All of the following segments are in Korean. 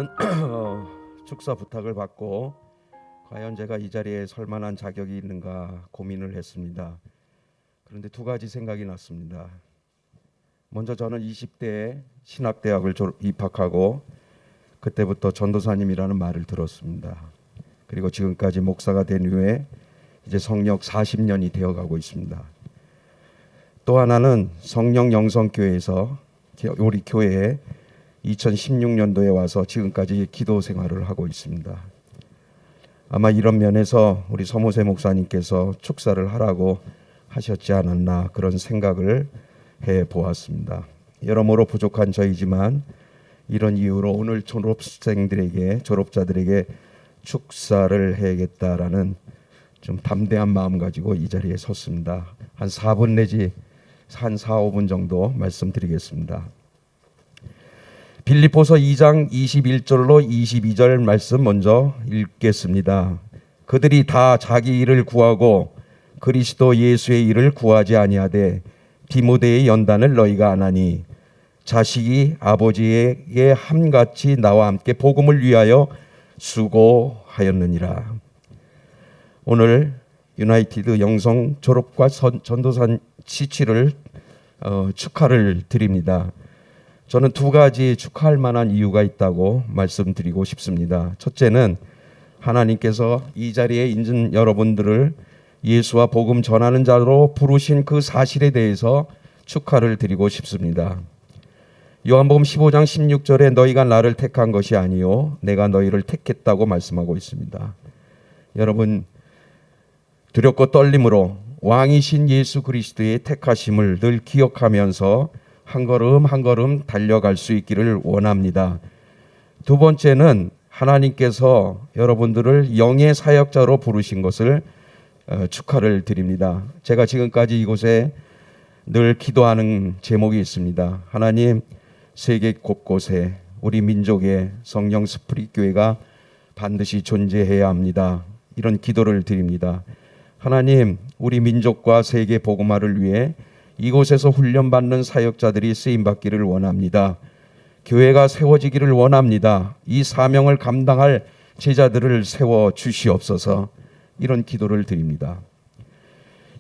저는 축사 부탁을 받고 과연 제가 이 자리에 설 만한 자격이 있는가 고민을 했습니다. 그런데 두 가지 생각이 났습니다. 먼저 저는 20대에 신학대학을 입학하고 그때부터 전도사님이라는 말을 들었습니다. 그리고 지금까지 목사가 된 후에 이제 성역 40년이 되어가고 있습니다. 또 하나는 성령 영성교회에서 우리 교회에 2016년도에 와서 지금까지 기도 생활을 하고 있습니다. 아마 이런 면에서 우리 서모세 목사님께서 축사를 하라고 하셨지 않았나 그런 생각을 해 보았습니다. 여러모로 부족한 저희지만 이런 이유로 오늘 졸업자들에게 축사를 해야겠다라는 좀 담대한 마음 가지고 이 자리에 섰습니다. 한 4분 내지 한 4, 5분 정도 말씀드리겠습니다. 빌립보서 2장 21절로 22절 말씀 먼저 읽겠습니다. 그들이 다 자기 일을 구하고 그리스도 예수의 일을 구하지 아니하되 디모데의 연단을 너희가 안 하니 자식이 아버지에게 함같이 나와 함께 복음을 위하여 수고하였느니라. 오늘 유나이티드 영성 졸업과 전도사 시치를 축하를 드립니다. 저는 두 가지 축하할 만한 이유가 있다고 말씀드리고 싶습니다. 첫째는 하나님께서 이 자리에 있는 여러분들을 예수와 복음 전하는 자로 부르신 그 사실에 대해서 축하를 드리고 싶습니다. 요한복음 15장 16절에 너희가 나를 택한 것이 아니요 내가 너희를 택했다고 말씀하고 있습니다. 여러분 두렵고 떨림으로 왕이신 예수 그리스도의 택하심을 늘 기억하면서 한 걸음 한 걸음 달려갈 수 있기를 원합니다. 두 번째는 하나님께서 여러분들을 영의 사역자로 부르신 것을 축하를 드립니다. 제가 지금까지 이곳에 늘 기도하는 제목이 있습니다. 하나님, 세계 곳곳에 우리 민족의 성령 스프릿 교회가 반드시 존재해야 합니다. 이런 기도를 드립니다. 하나님, 우리 민족과 세계 복음화를 위해 이곳에서 훈련받는 사역자들이 쓰임받기를 원합니다. 교회가 세워지기를 원합니다. 이 사명을 감당할 제자들을 세워주시옵소서. 이런 기도를 드립니다.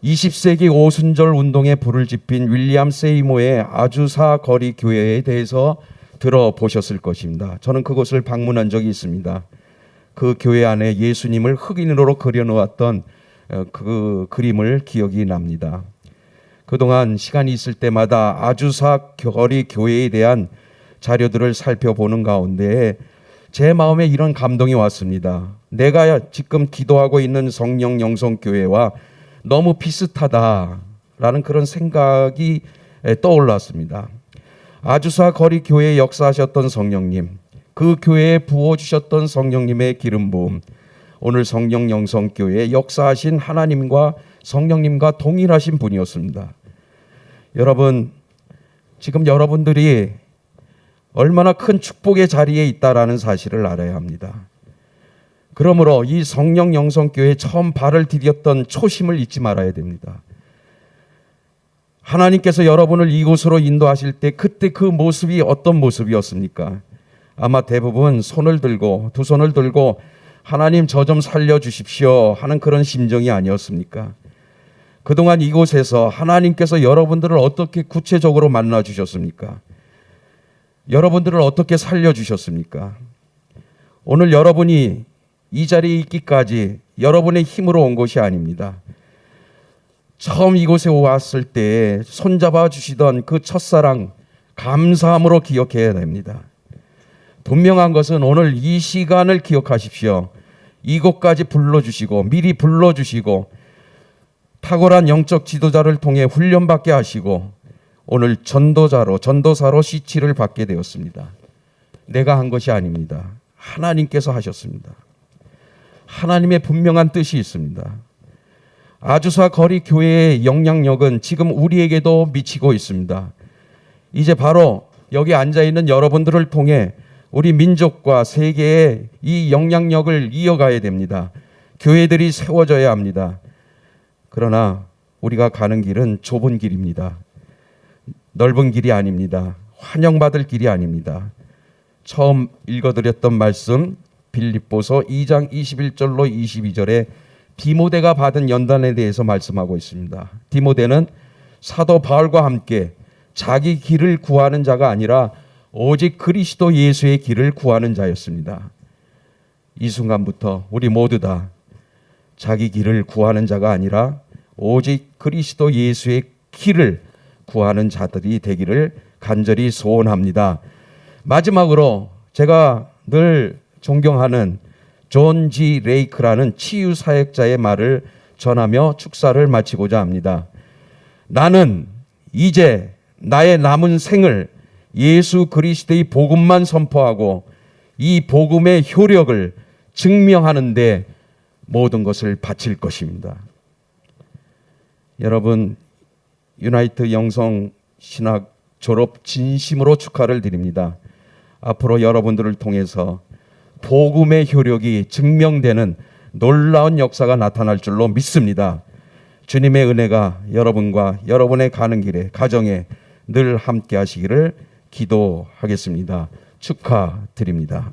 20세기 오순절 운동에 불을 지핀 윌리엄 세이모의 아주사 거리 교회에 대해서 들어보셨을 것입니다. 저는 그곳을 방문한 적이 있습니다. 그 교회 안에 예수님을 흑인으로 그려놓았던 그 그림을 기억이 납니다. 그동안 시간이 있을 때마다 아주사 거리 교회에 대한 자료들을 살펴보는 가운데 제 마음에 이런 감동이 왔습니다. 내가 지금 기도하고 있는 성령 영성교회와 너무 비슷하다라는 그런 생각이 떠올랐습니다. 아주사 거리 교회에 역사하셨던 성령님, 그 교회에 부어주셨던 성령님의 기름 부음, 오늘 성령 영성교회에 역사하신 하나님과 성령님과 동일하신 분이었습니다. 여러분, 지금 여러분들이 얼마나 큰 축복의 자리에 있다라는 사실을 알아야 합니다. 그러므로 이 성령 영성교회에 처음 발을 디뎠던 초심을 잊지 말아야 됩니다. 하나님께서 여러분을 이곳으로 인도하실 때 그때 그 모습이 어떤 모습이었습니까? 아마 대부분 손을 들고 두 손을 들고 하나님 저 좀 살려주십시오 하는 그런 심정이 아니었습니까? 그동안 이곳에서 하나님께서 여러분들을 어떻게 구체적으로 만나주셨습니까? 여러분들을 어떻게 살려주셨습니까? 오늘 여러분이 이 자리에 있기까지 여러분의 힘으로 온 것이 아닙니다. 처음 이곳에 왔을 때 손잡아 주시던 그 첫사랑 감사함으로 기억해야 됩니다. 분명한 것은 오늘 이 시간을 기억하십시오. 이곳까지 불러주시고 미리 불러주시고 탁월한 영적 지도자를 통해 훈련받게 하시고 오늘 전도사로 시치를 받게 되었습니다. 내가 한 것이 아닙니다. 하나님께서 하셨습니다. 하나님의 분명한 뜻이 있습니다. 아주사 거리 교회의 영향력은 지금 우리에게도 미치고 있습니다. 이제 바로 여기 앉아있는 여러분들을 통해 우리 민족과 세계에 이 영향력을 이어가야 됩니다. 교회들이 세워져야 합니다. 그러나 우리가 가는 길은 좁은 길입니다. 넓은 길이 아닙니다. 환영받을 길이 아닙니다. 처음 읽어드렸던 말씀 빌립보서 2장 21절로 22절에 디모데가 받은 연단에 대해서 말씀하고 있습니다. 디모데는 사도 바울과 함께 자기 길을 구하는 자가 아니라 오직 그리스도 예수의 길을 구하는 자였습니다. 이 순간부터 우리 모두 다 자기 길을 구하는 자가 아니라 오직 그리스도 예수의 길을 구하는 자들이 되기를 간절히 소원합니다. 마지막으로 제가 늘 존경하는 존 G. 레이크라는 치유 사역자의 말을 전하며 축사를 마치고자 합니다. 나는 이제 나의 남은 생을 예수 그리스도의 복음만 선포하고 이 복음의 효력을 증명하는 데 모든 것을 바칠 것입니다. 여러분, 유나이트 영성 신학 졸업 진심으로 축하를 드립니다. 앞으로 여러분들을 통해서 복음의 효력이 증명되는 놀라운 역사가 나타날 줄로 믿습니다. 주님의 은혜가 여러분과 여러분의 가는 길에 가정에 늘 함께 하시기를 기도하겠습니다. 축하드립니다.